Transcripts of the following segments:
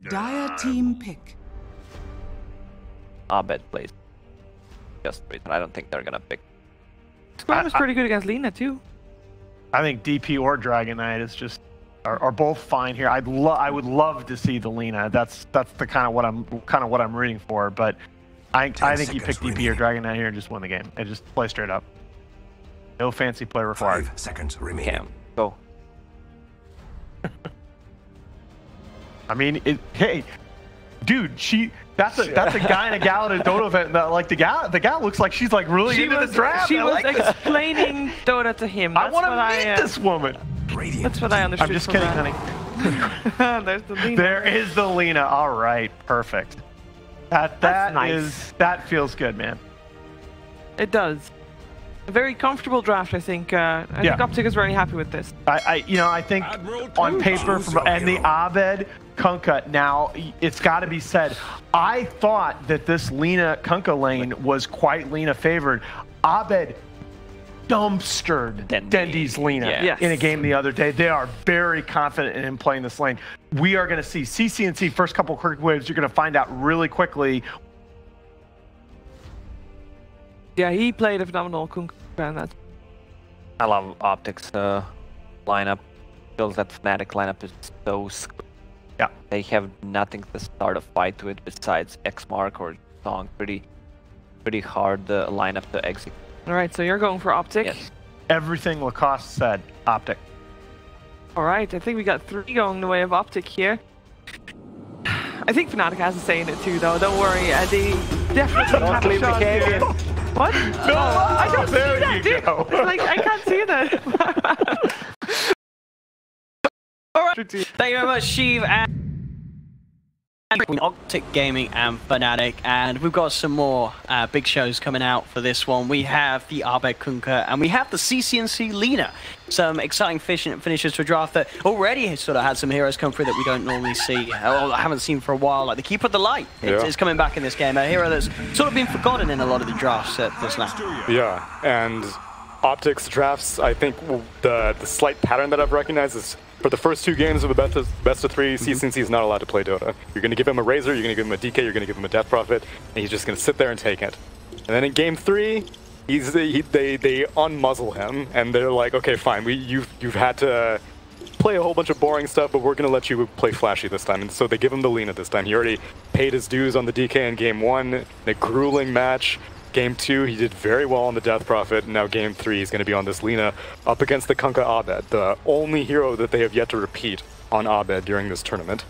Dire team pick. Abed plays just reason. I don't think they're gonna pick. Scram was pretty good against Lina too. I think DP or Dragon Knight is just are both fine here. I would love to see the Lina. That's the kind of what I'm rooting for. But I think you pick DP or Dragon Knight here and just win the game and just play straight up. No fancy play required. 5 seconds remaining. Cam, go. I mean, hey, dude, that's a guy in a gal at a Dota event. That, like the gal looks like she's like really into the draft. She was explaining Dota to him. I want to meet this woman. That's what I understood. I'm just kidding, honey. There's the Lina. There is the Lina. All right, perfect. That nice. That feels good, man. It does. A very comfortable draft, I think. I think OPTIC is very happy with this. I think on paper and the Abed Kunkka. Now it's got to be said. I thought that this Lina Kunkka lane was quite Lina favored. Abed dumpstered Dendi's Lina in a game the other day. They are very confident in playing this lane. We are going to see CCNC first couple quick waves. You're going to find out really quickly. Yeah, he played a phenomenal Kunkka. I love OPTIC's lineup. Feels that FNATIC lineup is so square. Yeah. They have nothing to start a fight with besides X-Mark or Song. Pretty hard lineup to execute. All right, so you're going for OPTIC. Yes. Everything Lacoste said, OPTIC. All right, I think we got 3 going the way of OPTIC here. I think FNATIC has a say in it too, though. Don't worry, they definitely have a shot here. What? No, I don't see that, dude. Go. Like, I can't see that. All right. Thank you very much, Sheev and OPTIC Gaming and FNATIC, and we've got some more big shows coming out for this one. We have the Abed Kunkka and we have the CCNC Lina. Some exciting finishers to a draft that already sort of had some heroes come through that we don't normally see, or haven't seen for a while, like the Keeper of the Light. It's coming back in this game, a hero that's sort of been forgotten in a lot of the drafts at this lap. Yeah, and OPTIC's drafts, I think the slight pattern that I've recognized is for the first 2 games of a best of 3, CCNC is not allowed to play Dota. You're going to give him a Razor, you're going to give him a DK, you're going to give him a Death Prophet, and he's just going to sit there and take it. And then in game 3, they unmuzzle him, and they're like, okay, fine, you've had to play a whole bunch of boring stuff, but we're going to let you play flashy this time. And so they give him the Lina this time. He already paid his dues on the DK in game 1, in a grueling match. Game 2, he did very well on the Death Prophet, and now Game 3, he's going to be on this Lina up against the Kunkka Abed, the only hero that they have yet to repeat on Abed during this tournament.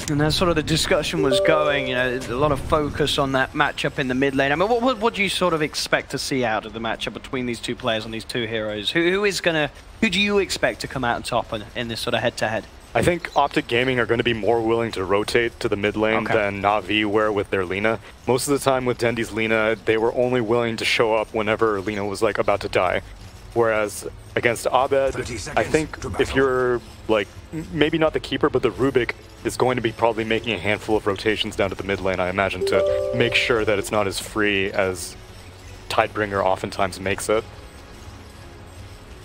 And that's sort of the discussion was going, you know, a lot of focus on that matchup in the mid lane. I mean, what do you sort of expect to see out of the matchup between these 2 players on these 2 heroes? Who do you expect to come out on top in this sort of head-to-head? I think OPTIC Gaming are going to be more willing to rotate to the mid lane than Na'Vi were with their Lina. Most of the time with Dendi's Lina, they were only willing to show up whenever Lina was like about to die. Whereas against Abed, I think if you're like, maybe not the Keeper, but the Rubik is going to be probably making a handful of rotations down to the mid lane, I imagine, to make sure that it's not as free as Tidebringer oftentimes makes it.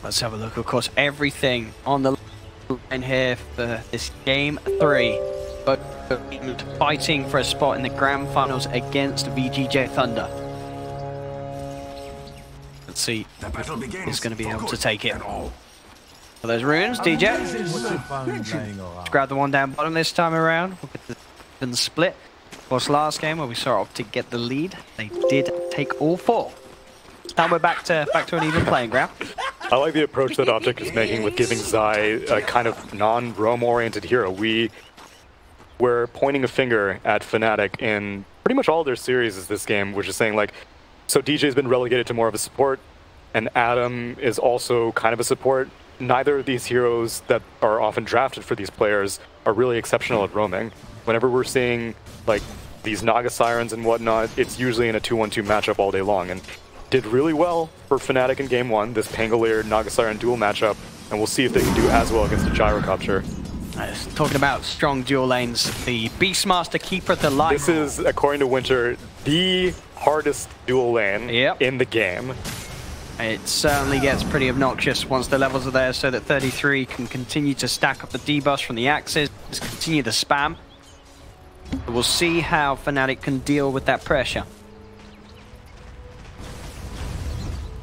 Let's have a look. Of course, everything on the line here for this game 3, but fighting for a spot in the grand finals against VGJ Thunder. Let's see who's going to be able to take it. For those runes, DJ. Let's grab the one down bottom this time around. We'll get the split. Of course, last game where we saw OPTIC get the lead, they did take all 4. Now we're back to an even playing ground. I like the approach that OPTIC is making with giving Zai a kind of non-roam-oriented hero. We're pointing a finger at FNATIC in pretty much all their series this game, which is saying, like, so DJ's been relegated to more of a support, and Adam is also kind of a support. Neither of these heroes that are often drafted for these players are really exceptional at roaming. Whenever we're seeing, like, these Naga Sirens and whatnot, it's usually in a 2-1-2 matchup all day long, and did really well for FNATIC in game 1, this Pangolier Naga Siren duel matchup, and we'll see if they can do as well against a Gyrocopter. Talking about strong dual lanes, the Beastmaster Keeper of the Light. This is, according to Winter, the hardest dual lane in the game. It certainly gets pretty obnoxious once the levels are there so that 33 can continue to stack up the debuffs from the axes, continue the spam. We'll see how FNATIC can deal with that pressure.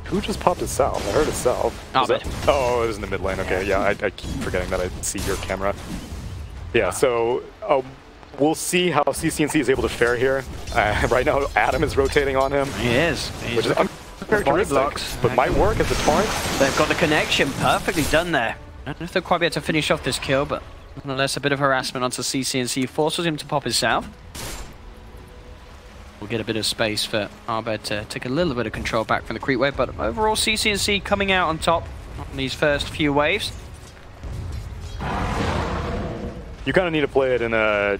Who just popped his salve? I heard his salve. Oh, it was in the mid lane. Okay, yeah, I keep forgetting that I see your camera. Yeah, so we'll see how CCNC is able to fare here. Right now, Adam is rotating on him. He is. Which is uncharacteristic, but might work as a taunt. They've got the connection perfectly done there. I don't know if they'll quite be able to finish off this kill, but nonetheless, a bit of harassment onto CCNC forces him to pop his salve. We'll get a bit of space for Abed to take a little bit of control back from the creep wave, but overall CCNC coming out on top on these first few waves. You kind of need to play it in a...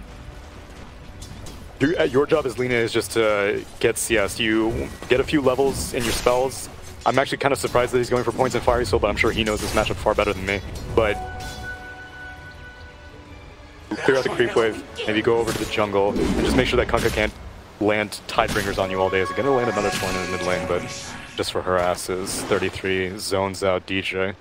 Your job as Lina is just to get CS. You get a few levels in your spells. I'm actually kind of surprised that he's going for points in Fiery Soul, but I'm sure he knows this matchup far better than me. But clear out the creep wave, maybe go over to the jungle, and just make sure that Kunkka can't land Tidebringers on you all day. Is going to land another 20 in the mid lane, but just for her asses. 33 zones out DJ.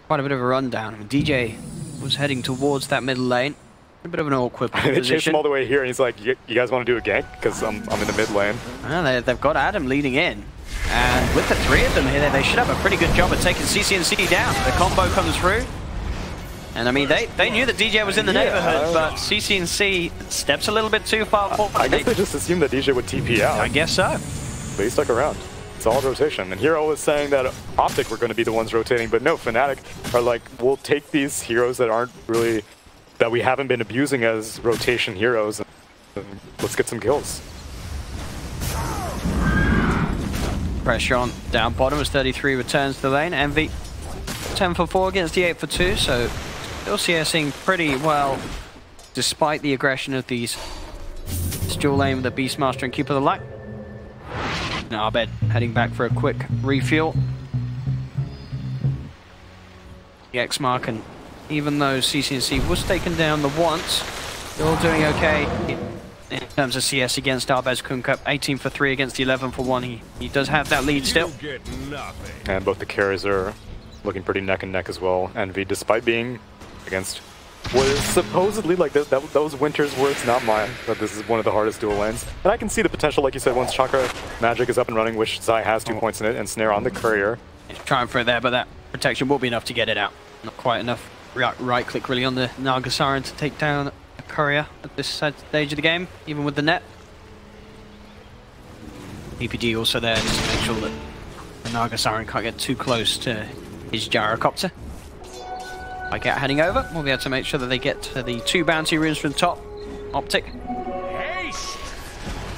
Quite a bit of a rundown. DJ was heading towards that middle lane. A bit of an awkward position. They chase him all the way here, and he's like, you guys want to do a gank? Because I'm in the mid lane. Well, they've got Adam leading in. And with the three of them here, they should have a pretty good job at taking CCNC down. The combo comes through. And I mean, they knew that DJ was in the neighborhood, but CCNC steps a little bit too far forward. I guess they just assumed that DJ would TP out. I guess so. But he stuck around. Solid rotation. And Hero was saying that OPTIC were going to be the ones rotating, but no, FNATIC are like, we'll take these heroes that aren't really, that we haven't been abusing as rotation heroes, and let's get some kills. Pressure on down bottom as 33 returns to the lane. Envy 10 for 4 against the 8 for 2, so still CSing pretty well despite the aggression of these dual lane with the Beastmaster and Keeper of the Light. Now Abed heading back for a quick refuel. The X mark, and even though CCNC was taken down the once, still doing okay in terms of CS against Abed's Kunkka. 18 for 3 against the 11 for 1. He does have that lead still. And both the carries are looking pretty neck and neck as well. Envy, despite being against what is supposedly like those Winter's words, not mine, but this is one of the hardest dual lanes. And I can see the potential, like you said, once Chakra Magic is up and running, which Zai has 2 points in it, and Snare on the Courier. He's trying for it there, but that protection will be enough to get it out. Not quite enough right click really on the Naga Siren to take down a Courier at this stage of the game, even with the net. PPD also there just to make sure that the Naga Siren can't get too close to his gyrocopter. By get heading over, we'll be able to make sure that they get to the 2 bounty runes from the top. OPTIC.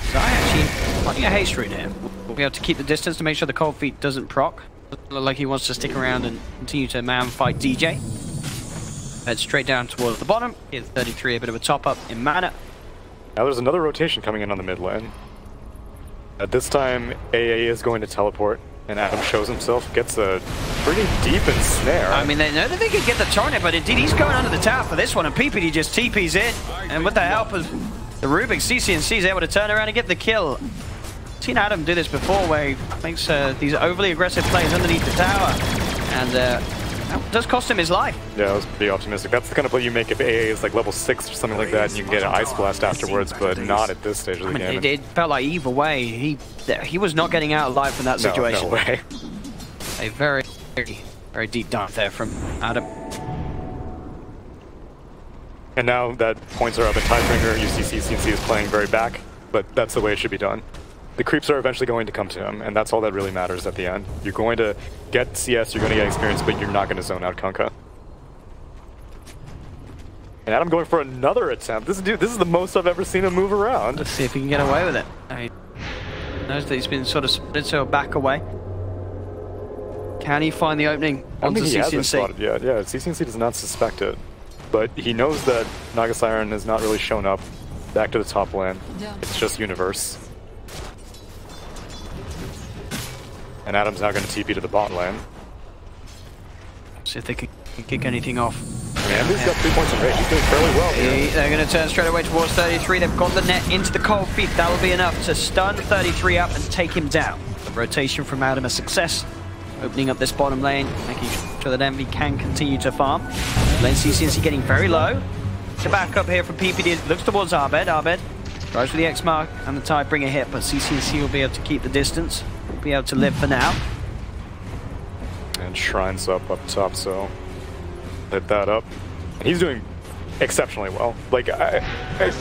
So I actually finding a haste rune here. We'll be able to keep the distance to make sure the cold feet doesn't proc. Doesn't look like he wants to stick around and continue to man fight DJ. Head straight down towards the bottom. Gives 33 a bit of a top up in mana. Now there's another rotation coming in on the mid lane. At this time, AA is going to teleport, and Adam shows himself, gets a pretty deep in Snare. I mean, they know that they could get the tornado, but indeed he's going under the tower for this one, and PPD just TP's in. And with the help of the Rubik, CCNC is able to turn around and get the kill. I've seen Adam do this before, where he makes these overly aggressive plays underneath the tower, and that does cost him his life. Yeah, I was pretty optimistic. That's the kind of play you make if AA is like level 6 or something like that, and you can get an Ice Blast afterwards, but not at this stage of the game. It felt like either way, he was not getting out alive from that situation. No way. A very, very deep dive there from Adam. And now that points are up at Tidebringer, you see CCNC is playing very back, but that's the way it should be done. The creeps are eventually going to come to him, and that's all that really matters at the end. You're going to get CS, you're going to get experience, but you're not going to zone out Kunkka. And Adam going for another attempt. This is the most I've ever seen him move around. Let's see if he can get away with it. He knows that he's been sort of split, so back away. Can he find the opening onto CCNC? He hasn't spotted yet. Yeah, CCNC does not suspect it. But he knows that Naga Siren has not really shown up back to the top lane. It's just Universe. And Adam's now going to TP to the bot lane. See if they can kick anything off. I mean, Envy's got 3 points of rage. He's doing fairly well here. They're going to turn straight away towards 33. They've got the net into the cold feet. That'll be enough to stun 33 up and take him down. Rotation from Adam a success. Opening up this bottom lane, making sure that Envy can continue to farm. Lane CCNC getting very low. The back up here from PPD looks towards Abed. Abed tries for the X mark and the tie bring a hit, but CCNC will be able to keep the distance. Will be able to live for now. And Shrine's up top, so hit that up. And he's doing exceptionally well. Like,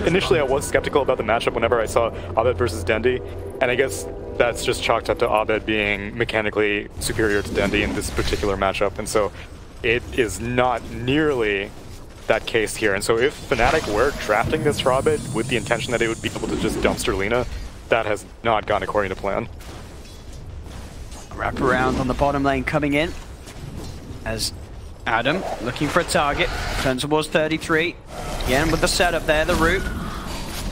initially I was skeptical about the matchup whenever I saw Abed versus Dendi, and I guess that's just chalked up to Abed being mechanically superior to Dendi in this particular matchup, and so it is not nearly that case here. And so if FNATIC were drafting this for Abed with the intention that it would be able to just dumpster Lina, that has not gone according to plan. Wrap around on the bottom lane coming in as Adam looking for a target, turns towards 33. Again with the setup there, the root.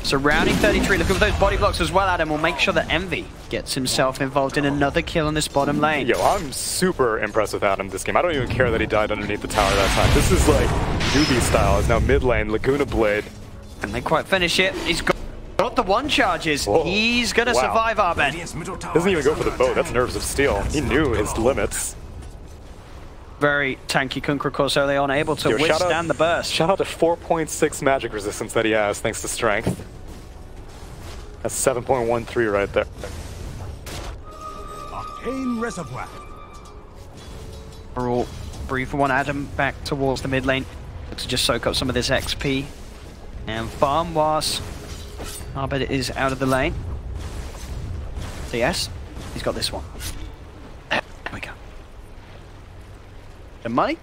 Surrounding 33, looking for those body blocks as well. Adam will make sure that Envy gets himself involved in another kill in this bottom lane. Yo, I'm super impressed with Adam this game. I don't even care that he died underneath the tower that time. This is like newbie style. It's now mid lane, Laguna Blade. And they quite finish it. He's got the one charges. Whoa. He's gonna survive, Abed. Doesn't even go for the bow. That's nerves of steel. He knew his limits. Very tanky Kunkka, of course, early on, able to withstand the burst. Shout out to 4.6 magic resistance that he has thanks to strength. That's 7.13 right there. Arcane Reservoir. We're all brief one. Adam back towards the mid lane to just soak up some of this XP and farm whilst Abed is out of the lane. So yes, he's got this one. There we go. The money?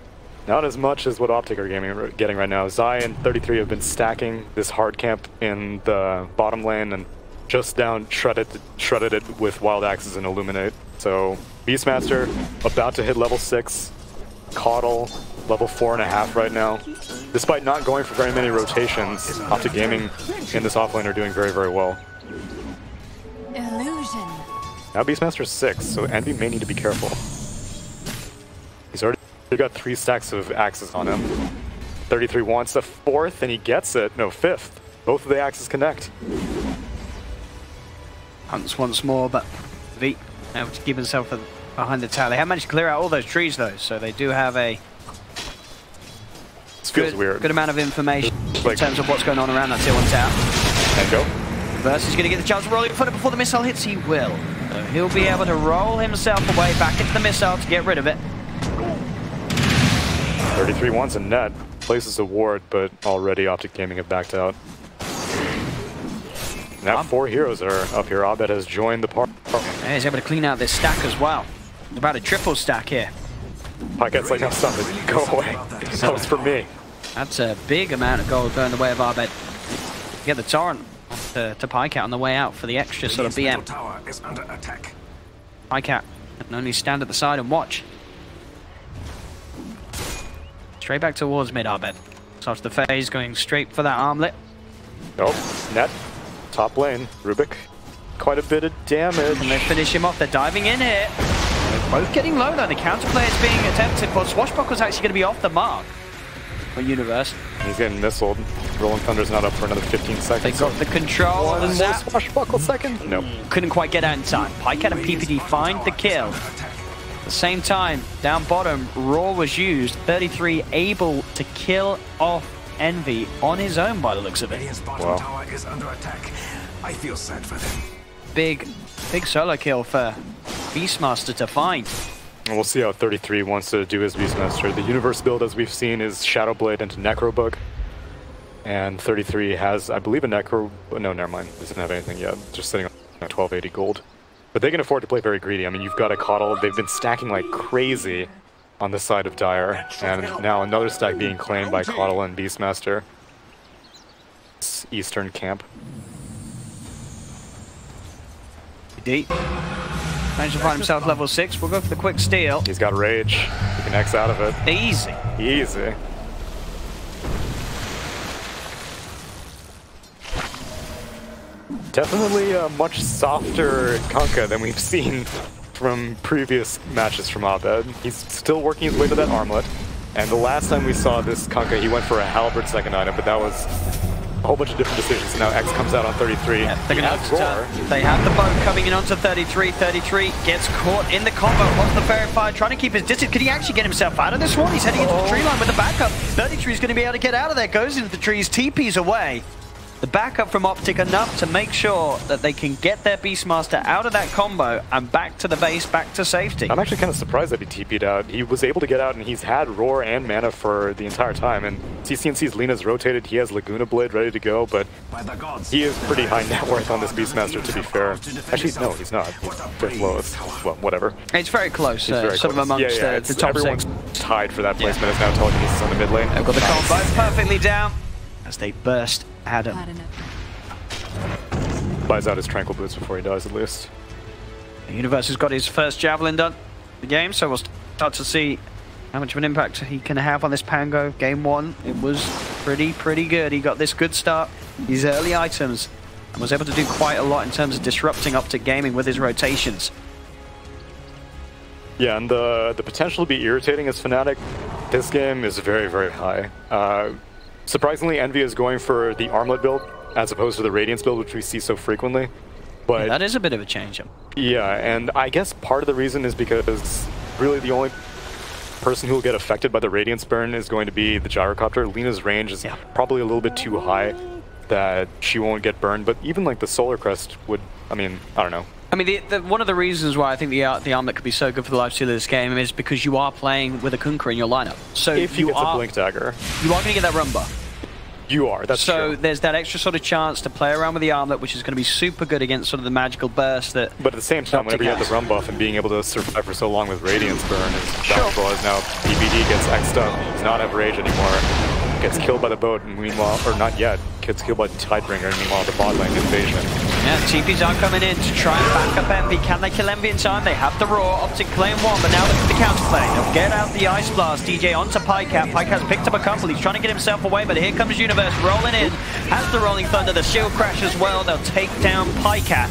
Not as much as what OPTIC are getting right now. Zai and 33 have been stacking this hard camp in the bottom lane and just down shredded it with Wild Axes and Illuminate. So Beastmaster about to hit level 6. Caudle level 4.5 right now. Despite not going for very many rotations, OPTIC Gaming in this offlane are doing very, very well. Illusion. Now Beastmaster's 6, so Envy may need to be careful. He's already got 3 stacks of axes on him. 33 wants a 4th and he gets it. No, 5th. Both of the axes connect. Hunts once more, but V able to keep himself behind the tower. They have managed to clear out all those trees though, so they do have a good amount of information in terms of what's going on around that tier 1 tower. And go. Versus is going to get the chance to roll it before the missile hits. He will. So he'll be able to roll himself away back into the missile to get rid of it. 33 wants a net, places a ward, but already OPTIC Gaming have backed out. Now 4 heroes are up here. Abed has joined the party. Yeah, he's able to clean out this stack as well. About a triple stack here. Pyket's like, no, stop it. Go away. That was for me. That's a big amount of gold going the way of Abed. Get the torrent to Pycat on the way out for the extra sort of BM. Tower is under attack. Pycat can only stand at the side and watch. Straight back towards mid Abed. Starts the phase, going straight for that armlet. Nope. Net. Top lane. Rubik. Quite a bit of damage. And they finish him off. They're diving in here. They're both getting low though. The counterplay is being attempted, but Swashbuckle's actually going to be off the mark for Universe. He's getting missiled. Rolling Thunder's not up for another 15 seconds. They got the control. One more Swashbuckle second. Nope. Couldn't quite get out in time. Pycat and PPD find the kill. At the same time, down bottom, Raw was used. 33 able to kill off Envy on his own by the looks of it. Wow. Tower is under attack. I feel sad for them. Big solo kill for Beastmaster to find. And we'll see how 33 wants to do his Beastmaster. The Universe build, as we've seen, is Shadowblade into Necrobug. And 33 has, I believe, a Necro... No, never mind. Doesn't have anything yet. Just sitting on 1280 gold. But they can afford to play very greedy. I mean, you've got a Caudle. They've been stacking like crazy on the side of Dire. And now another stack being claimed by Caudle and Beastmaster. It's Eastern camp. Deep. Managed to find himself level 6. We'll go for the quick steal. He's got Rage. He can X out of it. Easy. Easy. Definitely a much softer Kunkka than we've seen from previous matches from Abed. He's still working his way to that armlet. And the last time we saw this Kunkka, he went for a Halberd second item, but that was a whole bunch of different decisions. Now X comes out on 33. Yeah, they're gonna they have the boat coming in onto 33. 33 gets caught in the combo. Wants the verified, trying to keep his distance. Could he actually get himself out of this one? He's heading into the tree line with the backup. 33 is going to be able to get out of there. Goes into the trees, TP's away. The backup from OPTIC enough to make sure that they can get their Beastmaster out of that combo and back to the base, back to safety. I'm actually kind of surprised that he TP'd out. He was able to get out, and he's had Roar and Mana for the entire time. And CCNC's Lina's rotated. He has Laguna Blade ready to go, but he is pretty high net worth on this Beastmaster, to be fair. Actually, no, he's not. He's fifth lowest. Well, whatever. It's very close, Very sort of amongst the top everyone's six. tied for that placement. It's now telekinesis on the mid lane. They've got the combo perfectly down as they burst Adam. Buys out his Tranquil Boots before he dies, at least. The Universe has got his first Javelin done in the game, so we'll start to see how much of an impact he can have on this Pango. Game 1, it was pretty good. He got this good start, these early items, and was able to do quite a lot in terms of disrupting OPTIC Gaming with his rotations. Yeah, and the potential to be irritating as FNATIC this game is very high. Surprisingly, Envy is going for the Armlet build as opposed to the Radiance build, which we see so frequently. But yeah, that is a bit of a change-up. Yeah, and I guess part of the reason is because really the only person who will get affected by the Radiance burn is going to be the Gyrocopter. Lina's range is probably a little bit too high that she won't get burned, but even like the Solar Crest would, I mean, I don't know. I mean, one of the reasons why I think the Armlet could be so good for the life steal of this game is because you are playing with a Kunkka in your lineup. So if you get a Blink Dagger, you are going to get that Rumba. You are, that's so true. There's that extra sort of chance to play around with the Armlet, which is going to be super good against sort of the magical burst that... But at the same time, whenever you have the Rum buff and being able to survive for so long with Radiance Burn is valuable, as now PBD gets X'd up, does not have Rage anymore, gets killed by the boat, and meanwhile, or not yet, gets killed by Tidebringer, and meanwhile the bot lane invasion. Yeah, TPs are coming in to try and back up Envy. Can they kill Envy in time? They have the Roar, OPTIC claim one, but now look at the counterplay. They'll get out the Ice Blast. DJ onto Pycat. Pycat's picked up a couple. He's trying to get himself away, but here comes Universe rolling in. Has the Rolling Thunder, the Shield Crash as well. They'll take down Pycat.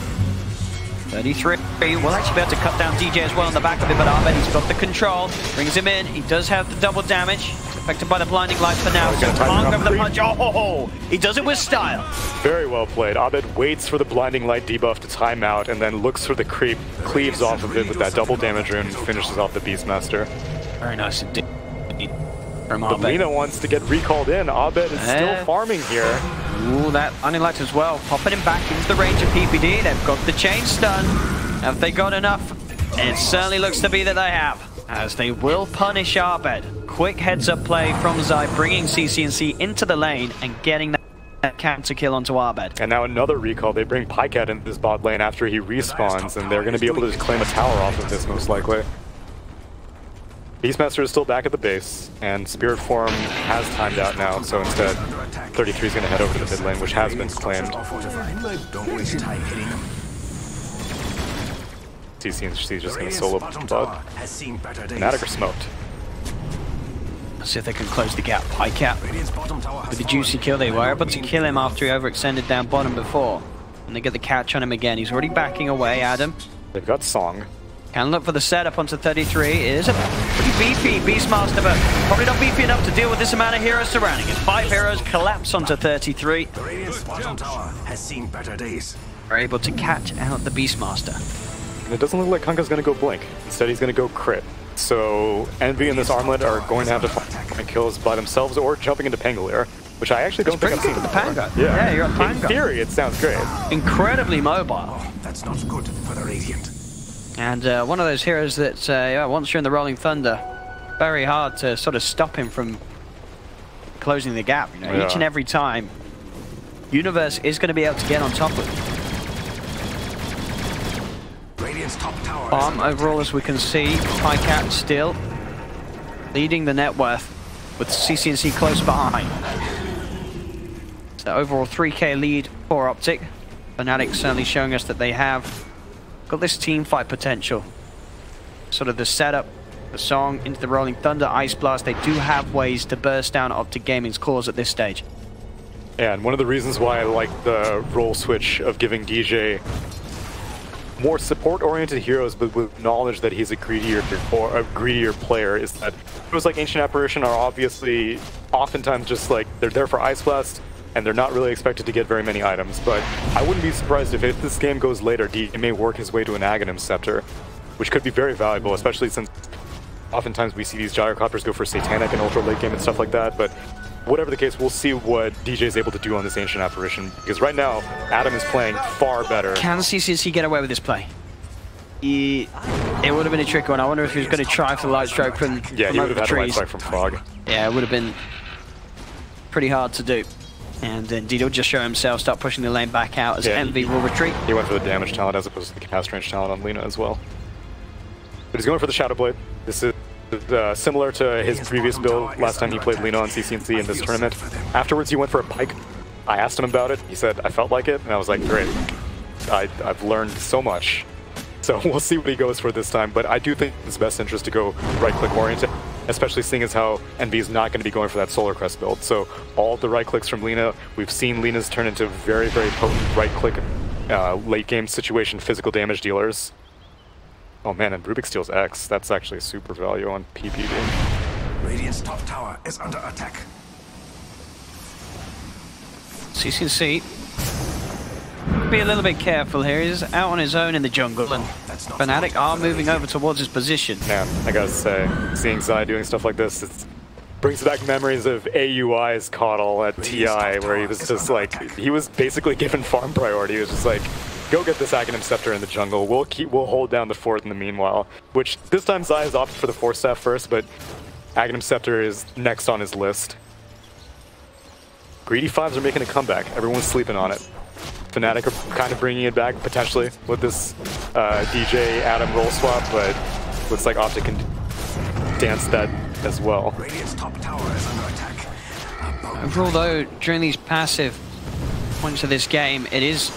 33 will actually be able to cut down DJ as well on the back of it, but Ahmed, he's got the control. Brings him in. He does have the double damage. He's affected by the blinding light for now. So can't go for the punch. Oh, he does it with style. Very well played. Abed waits for the blinding light debuff to time out and then looks for the creep, cleaves off of it with that double damage rune, and finishes off the Beastmaster. Very nice indeed. But Lina wants to get recalled in. Abed is still farming here. Ooh, that Unelect as well. Popping him back into the range of PPD. They've got the chain stun. Have they got enough? It certainly looks to be that they have, as they will punish Abed. Quick heads-up play from Zai, bringing CCNC into the lane and getting that counter kill onto Abed. And now another recall. They bring Pycat into this bot lane after he respawns, and they're going to be able to just claim a tower off of this, most likely. Beastmaster is still back at the base, and Spirit Form has timed out now, so instead 33 is going to head over to the mid lane, which has been claimed. CCNC is just going to solo bot. FNATIC are smoked. Let's see if they can close the gap. Pycat with the juicy kill. They were able to kill him after he overextended down bottom before. And they get the catch on him again. He's already backing away, Adam. They've got Song. Can look for the setup onto 33. It is a pretty beefy Beastmaster, but probably not beefy enough to deal with this amount of heroes surrounding it. 5 heroes collapse onto 33. The Radiant's bottom tower has seen better days. Are able to catch out the Beastmaster. And it doesn't look like Kunkka's going to go Blink. Instead, he's going to go Crit. So Envy and this Armlet are going to have to find kills by themselves or jumping into Pangolier, which I actually don't think I've seen the before. Pango. Yeah, you're at Pango. In theory, it sounds great. Incredibly mobile. That's not good for the Radiant. And one of those heroes that once you're in the Rolling Thunder, very hard to sort of stop him from closing the gap. You know, each and every time, Universe is going to be able to get on top of it. Radiant's top tower. Overall, as we can see, Pycat still leading the net worth with CCNC close behind. So overall 3k lead for OPTIC. FNATIC certainly showing us that they have got this team fight potential. Sort of the setup, the song into the Rolling Thunder, Ice Blast. They do have ways to burst down OPTIC Gaming's cores at this stage. Yeah, and one of the reasons why I like the role switch of giving DJ more support-oriented heroes, but with knowledge that he's a greedier player, is that heroes like Ancient Apparition are obviously oftentimes just like they're there for Ice Blast, and they're not really expected to get very many items, but I wouldn't be surprised if this game goes later, DJ may work his way to an Aghanim Scepter, which could be very valuable, especially since oftentimes we see these gyrocopters go for Satanic and ultra late game and stuff like that, but whatever the case, we'll see what DJ is able to do on this Ancient Apparition, because right now, Adam is playing far better. Can CCNC get away with this play? It would have been a tricky one. I wonder if he was going to try for the light strike from Yeah, he would have had a light trees. strike from Fog. Yeah, it would have been pretty hard to do. And then Dido just show himself, start pushing the lane back out as Envy will retreat. He went for the damage talent as opposed to the cast range talent on Lina as well. But he's going for the Shadow Blade. This is similar to his previous build last time he played Lina on CCNC in this tournament. Afterwards, he went for a Pike. I asked him about it. He said, I felt like it. And I was like, great. I've learned so much. So we'll see what he goes for this time. But I do think it's best interest to go right-click oriented, especially seeing as how Envy is not going to be going for that Solar Crest build. So all the right-clicks from Lina, we've seen Lina's turn into very, very potent right-click late-game situation physical damage dealers. Oh man, and Rubik steals X. That's actually a super value on PPD. Radiant's top tower is under attack. CCNC be a little bit careful here. He's out on his own in the jungle, and FNATIC are moving over towards his position. Man, I gotta say, seeing Zai doing stuff like this, it brings back memories of AUI's Coddle at TI, where he was just like, he was basically given farm priority. He was just like, go get this Aghanim Scepter in the jungle. We'll hold down the fort in the meanwhile. Which this time Zai has opted for the Force Staff first, but Aghanim Scepter is next on his list. Greedy Fives are making a comeback. Everyone's sleeping on it. FNATIC are kind of bringing it back potentially with this DJ Adam roll swap, but looks like OPTIC can dance that as well. Radiant's top tower is under attack. Overall though, during these passive points of this game, it is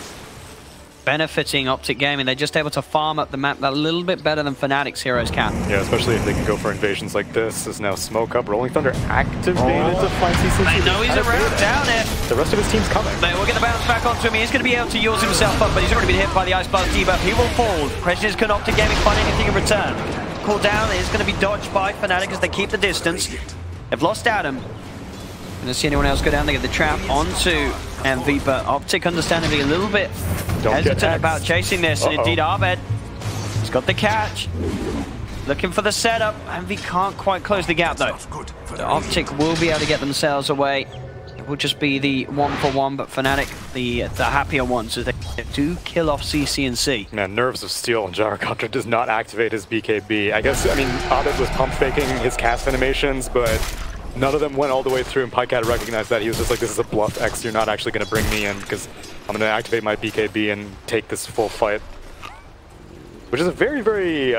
benefiting OPTIC Gaming. They're just able to farm up the map a little bit better than FNATIC's heroes can. Yeah, especially if they can go for invasions like this. Is now Smoke Up, Rolling Thunder activated to find CCNC. They know he's around down there. The rest of his team's coming. They will get the bounce back onto him. He's going to be able to use himself up, but he's already been hit by the Ice Blast debuff. He will fall. Question is, can OPTIC Gaming find anything in return? Cool down is going to be dodged by FNATIC as they keep the distance. They've lost Adam. Gonna see anyone else go down. They get the trap onto MV, but OPTIC understandably a little bit hesitant about chasing this, and indeed Abed has got the catch. Looking for the setup. MV can't quite close the gap though. So OPTIC will be able to get themselves away. It will just be the 1-for-1, but FNATIC the happier ones as they do kill off CCNC. Man, Nerves of Steel and Gyrocopter does not activate his BKB. I mean, Abed was pump faking his cast animations, but none of them went all the way through, and Pike had to recognize that. He was just like, this is a bluff X, you're not actually going to bring me in, because I'm going to activate my BKB and take this full fight. Which is a very, very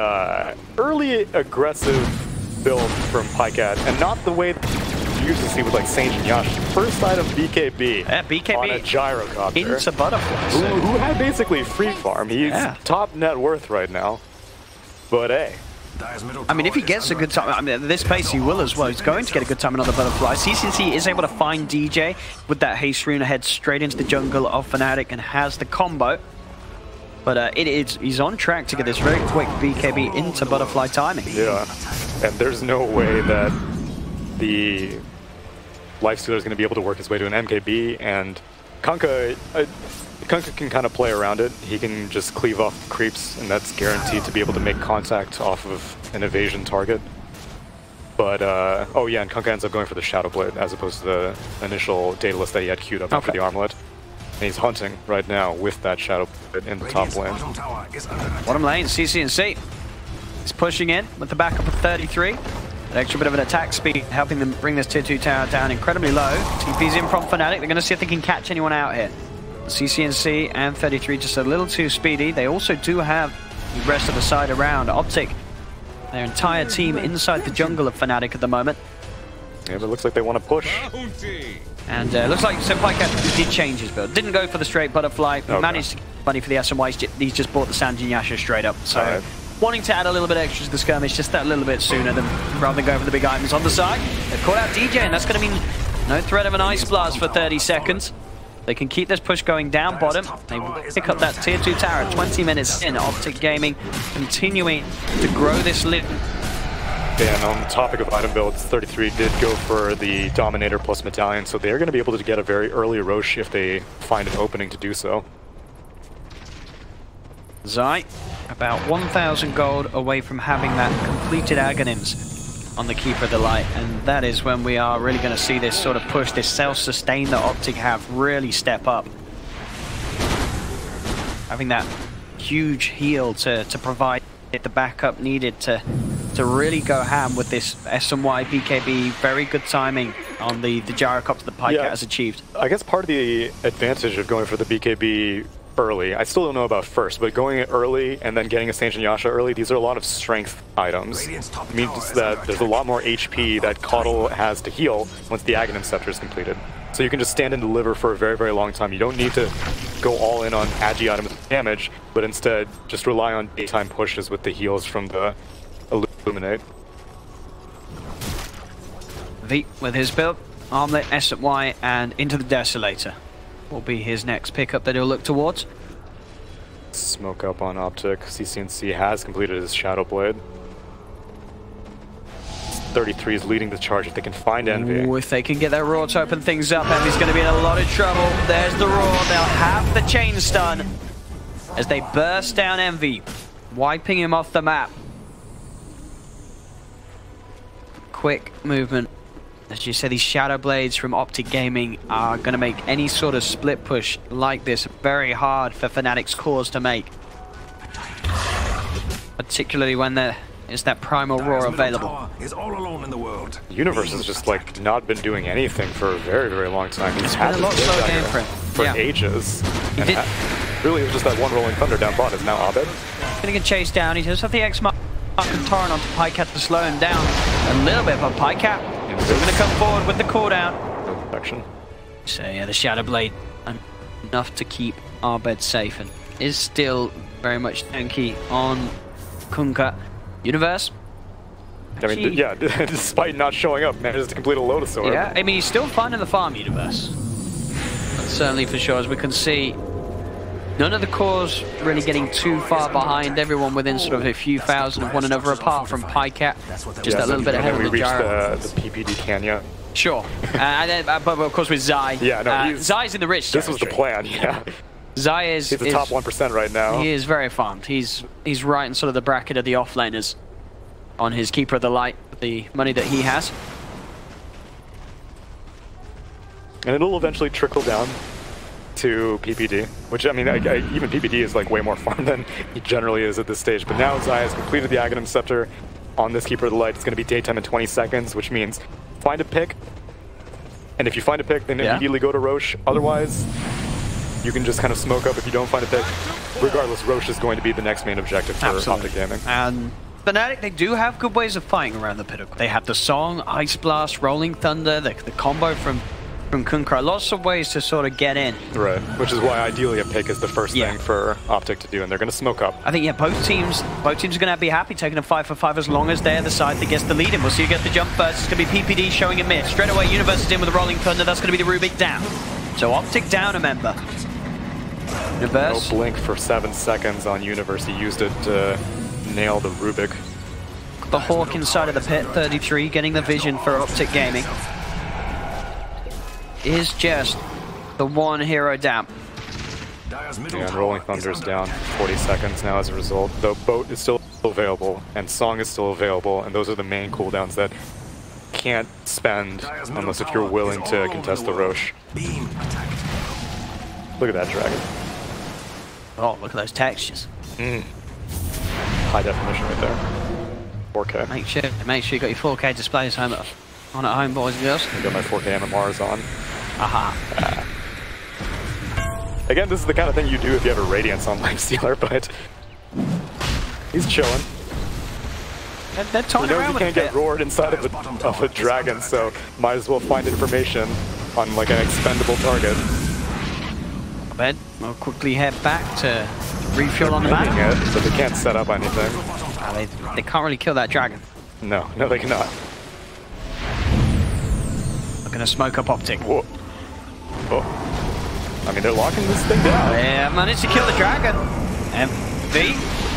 early aggressive build from Pikeat, and not the way you usually see with like Sage and Yash. First item BKB, BKB on a Gyrocopter. Into Butterflies. Who had basically free farm. He's top net worth right now. But hey. I mean, if he gets a good time, I mean, at this pace he will as well. He's going to get a good time on the Butterfly. CCNC is able to find DJ with that haste rune ahead straight into the jungle of FNATIC and has the combo. But he's on track to get this very quick BKB into Butterfly timing. Yeah, and there's no way that the Lifestealer is going to be able to work his way to an MKB, and Kunkka can kind of play around it. He can just cleave off creeps, and that's guaranteed to be able to make contact off of an evasion target. But, oh yeah, and Kunkka ends up going for the Shadow Blade as opposed to the initial data list that he had queued up after the Armlet. And he's hunting right now with that Shadow Blade in the top lane. Bottom lane, CCNC is pushing in with the backup of 33. An extra bit of an attack speed, helping them bring this tier 2 tower down incredibly low. TP's in from FNATIC. They're going to see if they can catch anyone out here. CCNC and 33 just a little too speedy. They also do have the rest of the side around. OPTIC, their entire team inside the jungle of FNATIC at the moment. Yeah, but it looks like they want to push. And looks like Pikeat did change his build. Didn't go for the straight Butterfly. He managed to get money for the SMY. He's just bought the Sanjin Yasha straight up. So wanting to add a little bit extra to the skirmish just that little bit sooner than rather than going for the big items on the side. They've caught out DJ, and that's going to mean no threat of an Ice Blast for 30 seconds. They can keep this push going down bottom. They will pick up that tier 2 tower 20 minutes in. OPTIC Gaming continuing to grow this lead. And on the topic of item builds, 33 did go for the Dominator plus Medallion, so they're going to be able to get a very early Roche if they find an opening to do so. Zai, about 1,000 gold away from having that completed Aghanims on the Keeper of the Light, and that is when we are really going to see this sort of push, this self-sustain that OPTIC have really step up. Having that huge heal to provide the backup needed to really go ham with this SMY BKB. Very good timing on the gyrocopter that Pika has achieved. I guess part of the advantage of going for the BKB early, I still don't know about first, but going it early and then getting a Saint Yasha early, these are a lot of strength items. It means that there's a lot more HP that Caudle has to heal once the Aghanim Scepter is completed. So you can just stand and deliver for a very, very long time. You don't need to go all in on Agi items damage, but instead just rely on daytime pushes with the heals from the Illuminate. V with his build, Armlet, SY, and into the Desolator will be his next pickup that he'll look towards. Smoke up on OPTIC. CCNC has completed his Shadow Blade. 33 is leading the charge if they can find Envy. Ooh, if they can get their Roar to open things up, Envy's going to be in a lot of trouble. There's the Roar. They'll have the chain stun as they burst down Envy, wiping him off the map. Quick movement. As you said, these Shadow Blades from OPTIC Gaming are going to make any sort of split push like this very hard for FNATIC's cores to make. Particularly when there is that Primal Roar available. Is all alone in the world. Universe has just like not been doing anything for a very, very long time. He's had a lot slower game for ages. And really, it was just that one Rolling Thunder down bot. Is now Abed. Going to get chased down. He does have the X-Mark and Torrent onto Pycat to slow him down a little bit, but Pycat still going to come forward with the cooldown. No protection. So yeah, the Shadow Blade enough to keep Abed safe, and is still very much tanky on Kunkka. Universe. I mean, yeah, despite not showing up, manages to complete a Lotus Orb. Yeah, I mean, he's still finding the farm, Universe. But certainly for sure, as we can see, none of the cores really getting too far behind. Everyone within sort of a few thousand of one another, apart from Pycat. Just a little bit ahead of the gyro. The PPD Kanya. Sure. But of course with Zai. Yeah, no, Zai's in the rich This was the plan, yeah. Zai is... He's the top 1% right now. He is very farmed. He's right in sort of the bracket of the offlaners on his Keeper of the Light, the money that he has. And it'll eventually trickle down to PPD, which, I mean, even PPD is like way more farm than he generally is at this stage. But now Zai has completed the Aghanim Scepter on this Keeper of the Light. It's going to be daytime in 20 seconds, which means find a pick. And if you find a pick, then immediately go to Roche. Otherwise, you can just kind of smoke up if you don't find a pick. Regardless, Roche is going to be the next main objective for OPTIC Gaming. And FNATIC, they do have good ways of fighting around the Pinnacle. They have the Song, Ice Blast, Rolling Thunder, the combo from Kunkka. Lots of ways to sort of get in. Right, which is why ideally a pick is the first thing for OPTIC to do, and they're going to smoke up. I think, yeah, both teams are going to be happy taking a 5 for 5 as long as they're the side that gets the lead in. We'll see who gets the jump first. It's going to be PPD showing a miss. Straight away, Universe is in with the Rolling Thunder. That's going to be the Rubik down. So OPTIC down a member. Universe. No blink for 7 seconds on Universe. He used it to nail the Rubik. The Hawk inside of the pit, 33, getting the vision for OPTIC Gaming. Is just the one hero down. And Rolling Thunder's down 40 seconds now as a result. Though Boat is still available, and Song is still available, and those are the main cooldowns that can't spend unless if you're willing to contest the Roche. Look at that dragon. Oh, look at those textures. High definition right there. 4K. Make sure you got your 4K displays on at home, boys and girls. I got my 4K MMRs on. Aha. Again, this is the kind of thing you do if you have a Radiance on Lifestealer, but he's chilling. They're toying he knows around he can't get roared inside of a dragon, so might as well find information on like an expendable target. Abed will quickly head back to refuel on the map. But they can't set up anything. They can't really kill that dragon. No, they cannot. They're going to smoke up OPTIC. Whoa. Oh. I mean, they're locking this thing down. Yeah, managed to kill the dragon. MV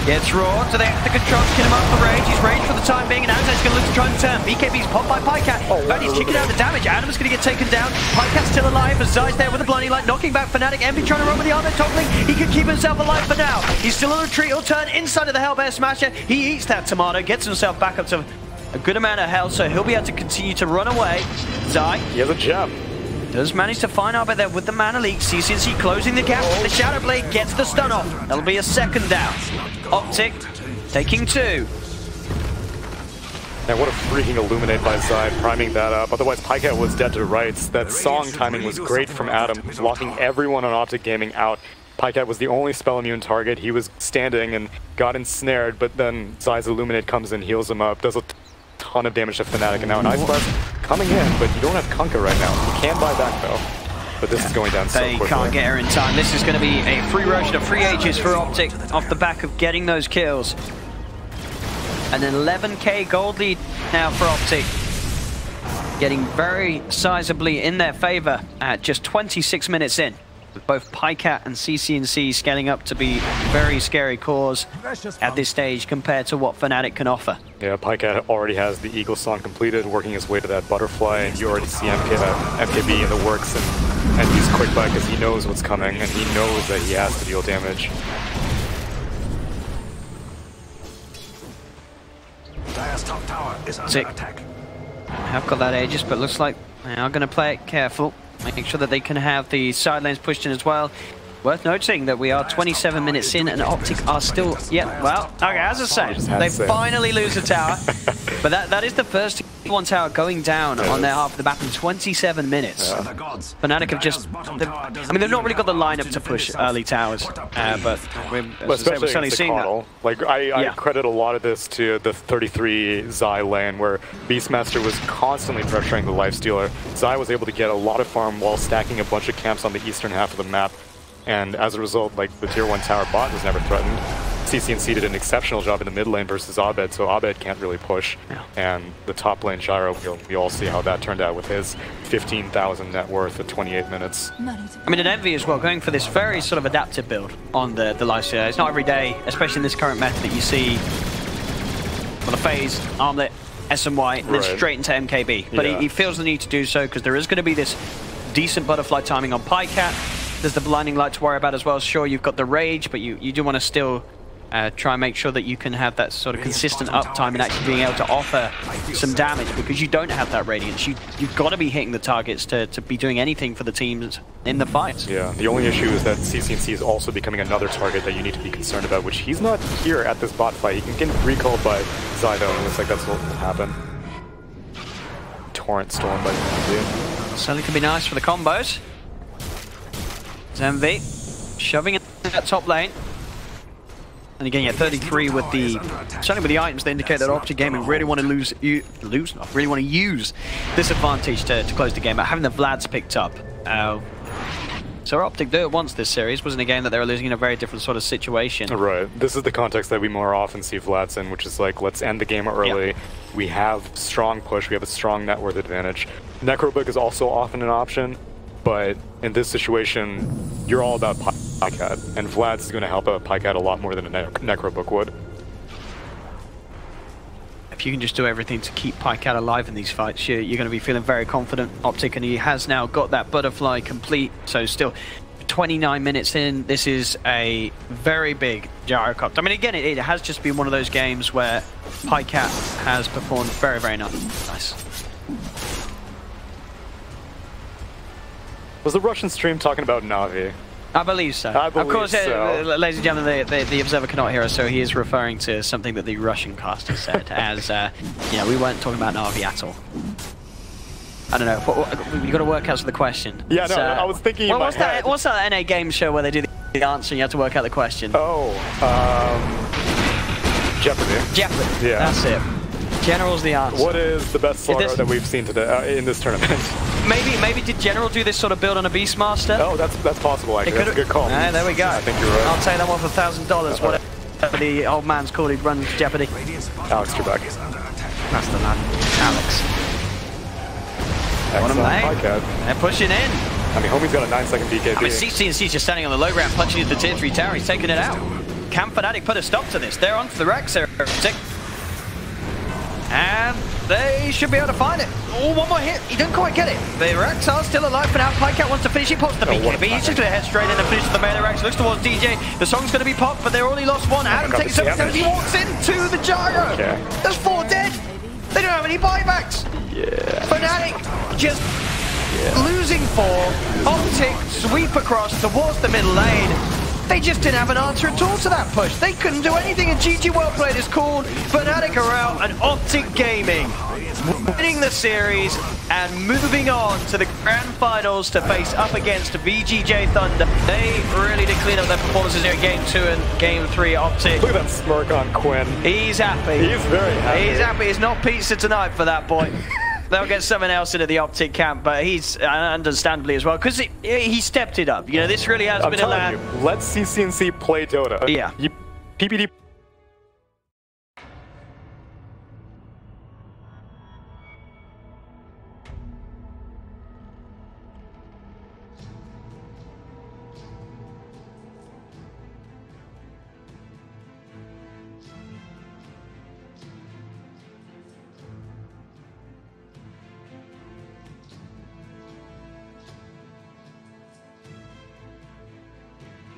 Gets roared, so they have to control to kill him off the rage. He's raged for the time being, and Adam's going to look to try and turn. BKB's popped by Pycat. But he's kicking out the damage. Adam's going to get taken down. Pycat's still alive as Zai's there with a blinding light, knocking back FNATIC. Envy trying to run with the armor toggling. He can keep himself alive for now. He's still on a retreat. He'll turn inside of the Hellbear Smasher. He eats that tomato, gets himself back up to a good amount of health, so he'll be able to continue to run away. Zai. He has a gem. Does manage to find Arbit there with the mana leak. CCNC closing the gap. The Shadow Blade gets the stun off. That'll be a second down. Optic taking 2. And what a freaking illuminate by Zai, priming that up. Otherwise, Pycat was dead to rights. That song timing was great from Adam, locking everyone on Optic Gaming out. Pycat was the only spell immune target. He was standing and got ensnared, but then Zai's illuminate comes in, heals him up, does a ton of damage to FNATIC, and now an Ice Blast coming in, but you don't have Kunkka right now. You can buy back though, but this is going down so quickly. They can't get her in time. This is going to be a free rotation of free Ages for Optic off the back of getting those kills. An 11k gold lead now for Optic, getting very sizably in their favor at just 26 minutes in. With both Pycat and CCNC scaling up to be very scary cause at this stage compared to what FNATIC can offer. Yeah, Pycat already has the Eagle song completed, working his way to that butterfly, and you already see MKB in the works, and he's quick back because he knows what's coming, and he knows that he has to deal damage. Dire's top tower is under attack. Have got that Aegis, but looks like they are going to play it careful, making sure that they can have the side lanes pushed in as well. Worth noting that we are 27 minutes in and Optic are still, well, okay, as I say, they finally lose the tower. But that is the first one tower going down on their half of the map in 27 minutes. FNATIC have just, I mean, they've not really got the lineup to push early towers, but we're certainly seeing that. Like, I credit a lot of this to the 33 Zai lane, where Beastmaster was constantly pressuring the Lifestealer. Zai was able to get a lot of farm while stacking a bunch of camps on the eastern half of the map. And as a result, like, the tier 1 tower bot was never threatened. CCNC did an exceptional job in the mid lane versus Abed, so Abed can't really push. And the top lane Gyro, we all see how that turned out with his 15,000 net worth at 28 minutes. I mean, an Envy as well, going for this very sort of adaptive build on the Lifestealer. It's not every day, especially in this current meta, that you see the phase, armlet, SMY, and then straight into MKB. But he feels the need to do so because there is going to be this decent butterfly timing on Pycat. There's the blinding light to worry about as well. Sure, you've got the rage, but you do want to still try and make sure that you can have that sort of consistent uptime and actually being able to offer some damage, because you don't have that radiance. You've got to be hitting the targets to be doing anything for the teams in the fights. Yeah, the only issue is that CCNC is also becoming another target that you need to be concerned about, which he's not here at this bot fight. He can get recalled by Zydo, and it looks like that's what will happen. Torrent stolen by the Certainly could be nice for the combos. Envy shoving it in that top lane. And again, 33 with the, certainly with the items that indicate that Optic Gaming really want to really want to use this advantage to close the game out, having the Vlads picked up. So Optic do it once this series, wasn't a game that they were losing in a very different sort of situation. Right, this is the context that we more often see Vlads in, which is like, let's end the game early. We have strong push, we have a strong net worth advantage. Necrobook is also often an option, but in this situation, you're all about Pycat, and Vlad's is going to help out Pycat a lot more than a Necrobook would. If you can just do everything to keep Pycat alive in these fights, you're going to be feeling very confident. Optic, and he has now got that butterfly complete, so still 29 minutes in, this is a very big gyrocopter. I mean, again, it has just been one of those games where Pycat has performed very, very nice. Was the Russian stream talking about Na'Vi? I believe so. Of course, ladies and gentlemen, the observer cannot hear us, so he is referring to something that the Russian caster said, as, we weren't talking about Na'Vi at all. I don't know, you got to work out the question. Yeah, no, I was thinking in my head. What's that NA game show where they do the answer and you have to work out the question? Oh, Jeopardy. Jeopardy, yeah. That's it. General's the answer. What is the best slaughter that we've seen today in this tournament? Maybe did General do this sort of build on a Beastmaster? Oh, that's possible, actually. That's a good call. There we go. I think you're right. I'll take that one for $1,000, whatever the old man's called who runs Jeopardy. Alex Trebek. That's the man. Alex. They're pushing in. I mean, homie's got a 9-second BKB. I mean, CCNC's just standing on the low ground, punching into the tier 3 tower. He's taking it out. can FNATIC put a stop to this? They're onto the Rex here. And they should be able to find it. Oh, one more hit. He didn't quite get it. The Rex are still alive for now. Pycat wants to finish. He pops the BKB. He's just going to head straight in and finish the melee Rex. Looks towards DJ. The song's going to be popped, but they're already lost one. Adam takes 7 seconds. He walks into the gyro. Okay. There's 4 dead. They don't have any buybacks. Yeah. FNATIC just losing 4. OPTIC sweep across towards the middle lane. They just didn't have an answer at all to that push. They couldn't do anything, and GG well played is called. FNATIC are out, and OPTIC Gaming winning the series and moving on to the grand finals to face up against VGJ Thunder. They really did clean up their performances here in Game 2 and Game 3. OPTIC. Look at that smirk on Quinn. He's happy. He's very happy. He's happy. It's not pizza tonight for that boy. They'll get someone else into the OPTIC camp, but he's understandably as well, because he stepped it up. You know, this really has been a I'm telling you, let CCNC play Dota. Yeah. PPD